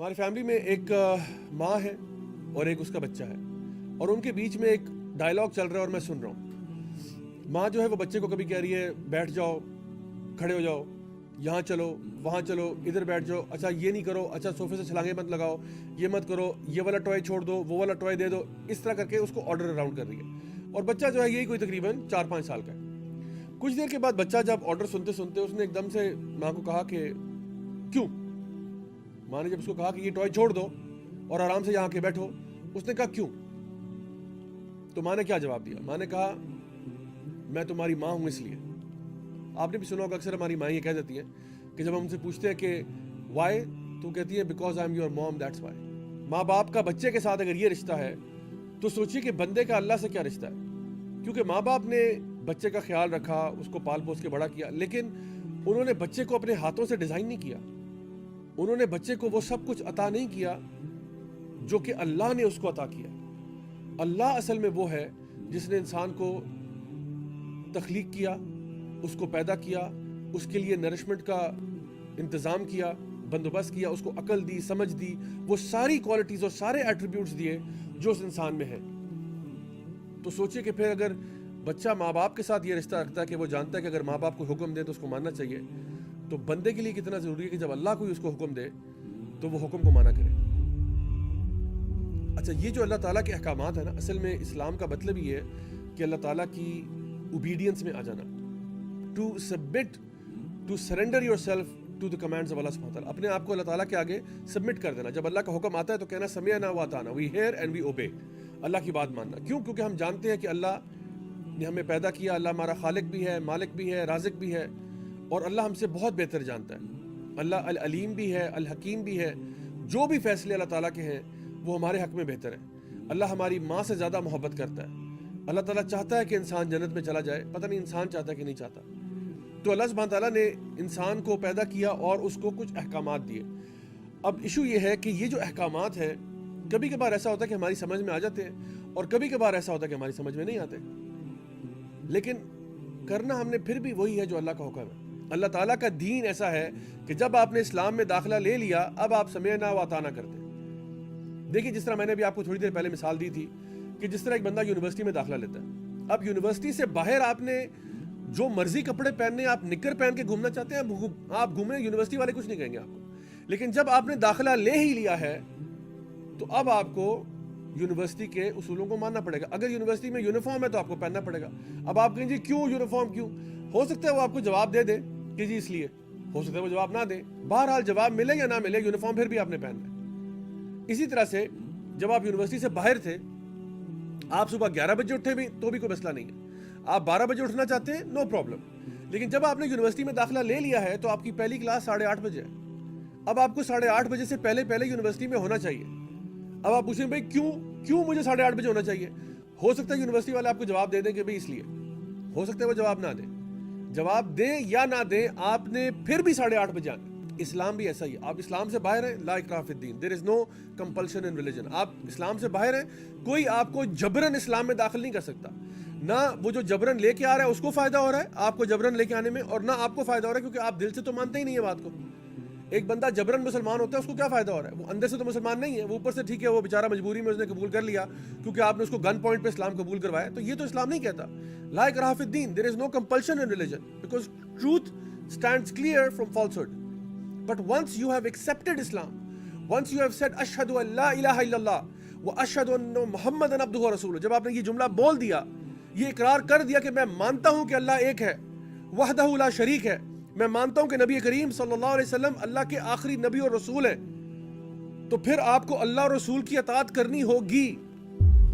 ہماری فیملی میں ایک ماں ہے اور ایک اس کا بچہ ہے، اور ان کے بیچ میں ایک ڈائلاگ چل رہا ہے اور میں سن رہا ہوں۔ ماں جو ہے وہ بچے کو کبھی کہہ رہی ہے بیٹھ جاؤ، کھڑے ہو جاؤ، یہاں چلو، وہاں چلو، ادھر بیٹھ جاؤ، اچھا یہ نہیں کرو، اچھا صوفے سے چھلانگیں مت لگاؤ، یہ مت کرو، یہ والا ٹوائے چھوڑ دو، وہ والا ٹوائے دے دو، اس طرح کر کے اس کو آرڈر اراؤنڈ کر رہی ہے۔ اور بچہ جو ہے یہی کوئی تقریباً 4-5 سال کا ہے۔ کچھ دیر کے بعد بچہ جب آرڈر سنتے سنتے اس نے ایک دم سے ماں کو کہا کہ کیوں؟ ماں نے جب اس کو کہا کہ یہ ٹوائے چھوڑ دو اور آرام سے یہاں کے بیٹھو، اس نے کہا کیوں؟ تو ماں نے کیا جواب دیا؟ ماں نے کہا میں تمہاری ماں ہوں اس لیے۔ آپ نے بھی سنا ہوگا اکثر ہماری مائیں یہ کہہ دیتی ہیں کہ جب ہم ان سے پوچھتے ہیں کہ وائی، تو کہتی ہے because I am your mom, that's why. ماں باپ کا بچے کے ساتھ اگر یہ رشتہ ہے تو سوچیے کہ بندے کا اللہ سے کیا رشتہ ہے، کیونکہ ماں باپ نے بچے کا خیال رکھا، اس کو پال پوس کے بڑا کیا، لیکن انہوں نے بچے کو اپنے ہاتھوں سے ڈیزائن نہیں کیا، انہوں نے بچے کو وہ سب کچھ عطا نہیں کیا جو کہ اللہ نے اس کو عطا کیا۔ اللہ اصل میں وہ ہے جس نے انسان کو تخلیق کیا، اس کو پیدا کیا، اس کے لیے نرشمنٹ کا انتظام کیا، بندوبست کیا، اس کو عقل دی، سمجھ دی، وہ ساری کوالٹیز اور سارے ایٹریبیوٹس دیے جو اس انسان میں ہیں۔ تو سوچئے کہ پھر اگر بچہ ماں باپ کے ساتھ یہ رشتہ رکھتا ہے کہ وہ جانتا ہے کہ اگر ماں باپ کو حکم دے تو اس کو ماننا چاہیے، تو بندے کے لیے کتنا ضروری ہے کہ جب اللہ کوئی اس کو حکم دے تو وہ حکم کو مانا کرے۔ اچھا، یہ جو اللہ تعالیٰ کے احکامات ہیں نا، اصل میں اسلام کا مطلب یہ ہے کہ اللہ تعالیٰ کی اوبیڈینس میں آ جانا، to submit, to surrender yourself to the commands of Allah سبحانہ وتعالیٰ، اپنے آپ کو اللہ تعالیٰ کے آگے سبمٹ کر دینا۔ جب اللہ کا حکم آتا ہے تو کہنا سمعنا واطعنا، وی ہیئر اینڈ وی اوبے، اللہ کی بات ماننا۔ کیوں؟ کیونکہ ہم جانتے ہیں کہ اللہ نے ہمیں پیدا کیا، اللہ ہمارا خالق بھی ہے، مالک بھی ہے، رازق بھی ہے، اور اللہ ہم سے بہت بہتر جانتا ہے۔ اللہ العلیم بھی ہے، الحکیم بھی ہے، جو بھی فیصلے اللہ تعالیٰ کے ہیں وہ ہمارے حق میں بہتر ہیں۔ اللہ ہماری ماں سے زیادہ محبت کرتا ہے۔ اللہ تعالیٰ چاہتا ہے کہ انسان جنت میں چلا جائے، پتہ نہیں انسان چاہتا ہے کہ نہیں چاہتا۔ تو اللہ سبحانہ تعالیٰ نے انسان کو پیدا کیا اور اس کو کچھ احکامات دیے۔ اب ایشو یہ ہے کہ یہ جو احکامات ہیں، کبھی کبھار ایسا ہوتا ہے کہ ہماری سمجھ میں آ جاتے ہیں، اور کبھی کبھار ایسا ہوتا ہے کہ ہماری سمجھ میں نہیں آتے، لیکن کرنا ہم نے پھر بھی وہی ہے جو اللہ کا حکم ہے۔ اللہ تعالیٰ کا دین ایسا ہے کہ جب آپ نے اسلام میں داخلہ لے لیا، اب آپ سمعنا واطعنا کرتے ہیں۔ دیکھیں، جس طرح میں نے بھی آپ کو تھوڑی دیر پہلے مثال دی تھی کہ جس طرح ایک بندہ یونیورسٹی میں داخلہ لیتا ہے، اب یونیورسٹی سے باہر آپ نے جو مرضی کپڑے پہننے، آپ نکر پہن کے گھومنا چاہتے ہیں، آپ گھومیں، یونیورسٹی والے کچھ نہیں کہیں گے آپ کو۔ لیکن جب آپ نے داخلہ لے ہی لیا ہے تو اب آپ کو یونیورسٹی کے اصولوں کو ماننا پڑے گا۔ اگر یونیورسٹی میں یونیفارم ہے تو آپ کو پہننا پڑے گا۔ اب آپ کہیں جی کیوں یونیفارم کیوں؟ ہو سکتا ہے وہ آپ کو جواب دے دے کہ جی اس لیے، ہو سکتا ہے وہ جواب نہ دے، بہرحال جواب ملے یا نہ ملے، یونیفارم پھر بھی آپ نے پہننا ہے۔ اسی طرح سے جب آپ یونیورسٹی سے باہر تھے، آپ صبح 11 بجے اٹھے بھی تو بھی کوئی مسئلہ نہیں ہے، آپ 12 بجے اٹھنا چاہتے ہیں، نو پرابلم۔ لیکن جب آپ نے یونیورسٹی میں داخلہ لے لیا ہے تو آپ کی پہلی کلاس 8:30 بجے ہے۔ اب آپ کو 8:30 بجے سے پہلے یونیورسٹی میں ہونا چاہیے۔ اب آپ پوچھیں بھائی کیوں مجھے 8:30 بجے ہونا چاہیے؟ ہو سکتا ہے یونیورسٹی والے آپ کو جواب دے دیں کہ بھائی اس لیے، ہو سکتا ہے وہ جواب نہ دیں۔ جواب دیں یا نہ دیں، آپ نے پھر بھی 8:30 بجے آنا۔ اسلام بھی ایسا ہی ہے، آپ اسلام سے باہر ہیں، لا اکراہ فی الدین، there is no compulsion in religion. آپ اسلام سے باہر ہیں، کوئی آپ کو جبرن اسلام میں داخل نہیں کر سکتا۔ نہ وہ جو جبرن لے کے آ رہا ہے اس کو فائدہ ہو رہا ہے آپ کو جبرن لے کے آنے میں، اور نہ آپ کو فائدہ ہو رہا ہے، کیونکہ آپ دل سے تو مانتے ہی نہیں ہے بات کو۔ ایک بندہ جبرن مسلمان ہوتا ہے، اس کو کیا فائدہ ہو رہا ہے؟ وہ اندر سے تو مسلمان نہیں ہے، وہ اوپر سے ٹھیک ہے وہ بیچارہ مجبوری میں اس نے قبول کر لیا کیونکہ آپ نے اس کو گن پوائنٹ پہ اسلام قبول کروایا، تو یہ تو اسلام نہیں کہتا۔ لا اکراہ فی الدین، there is no compulsion in religion, because truth stands clear from falsehood. But once you have accepted Islam, once you have said ashhadu an la ilaha illallah wa ashhadu anna muhammadan abduhu wa rasuluh، جب آپ نے یہ جملہ بول دیا، یہ اقرار کر دیا کہ میں مانتا ہوں کہ اللہ ایک ہے، وحدہ لا شریک ہے، میں مانتا ہوں کہ نبی کریم صلی اللہ علیہ وسلم اللہ کے آخری نبی اور رسول ہیں، تو پھر آپ کو اللہ اور رسول کی اطاعت کرنی ہوگی۔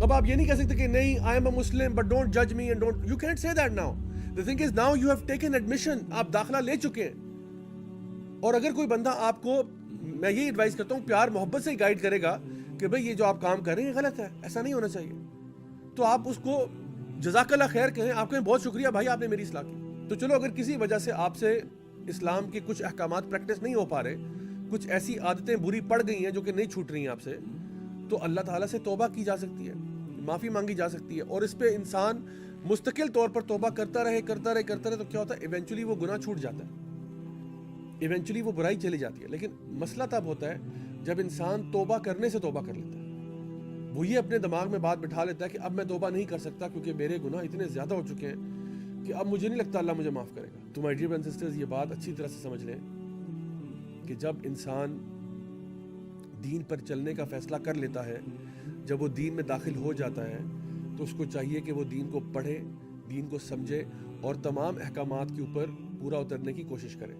اب آپ یہ نہیں کہہ سکتے کہ نہیں I am a Muslim but don't judge me and don't، you can't say that now. The thing is now you have taken admission، آپ داخلہ لے چکے ہیں۔ اور اگر کوئی بندہ آپ کو، میں یہ ایڈوائز کرتا ہوں، پیار محبت سے گائیڈ کرے گا کہ بھئی یہ جو آپ کام کر رہے ہیں غلط ہے، ایسا نہیں ہونا چاہیے، تو آپ اس کو جزاک اللہ خیر کہیں، آپ کہیں بہت شکریہ بھائی آپ نے میری اصلاح کی۔ تو چلو اگر کسی وجہ سے آپ سے اسلام کے کچھ احکامات پریکٹس نہیں ہو پا رہے، کچھ ایسی عادتیں بری پڑ گئی ہیں جو کہ نہیں چھوٹ رہی ہیں آپ سے، تو اللہ تعالیٰ سے توبہ کی جا سکتی ہے، معافی مانگی جا سکتی ہے، اور اس پہ انسان مستقل طور پر توبہ کرتا رہے تو کیا ہوتا ہے، ایونچولی وہ گناہ چھوٹ جاتا ہے، ایونچولی وہ برائی چلی جاتی ہے۔ لیکن مسئلہ تب ہوتا ہے جب انسان توبہ کرنے سے توبہ کر لیتا ہے، وہ یہ اپنے دماغ میں بات بٹھا لیتا ہے کہ اب میں توبہ نہیں کر سکتا کیونکہ میرے گناہ اتنے زیادہ ہو چکے ہیں کہ اب مجھے نہیں لگتا اللہ مجھے معاف کرے گا. تو my dear brothers and sisters, یہ بات اچھی طرح سے سمجھ لیں کہ جب انسان دین پر چلنے کا فیصلہ کر لیتا ہے، جب وہ دین میں داخل ہو جاتا ہے، تو اس کو چاہیے کہ وہ دین کو پڑھے، دین کو سمجھے اور تمام احکامات کے اوپر پورا اترنے کی کوشش کرے.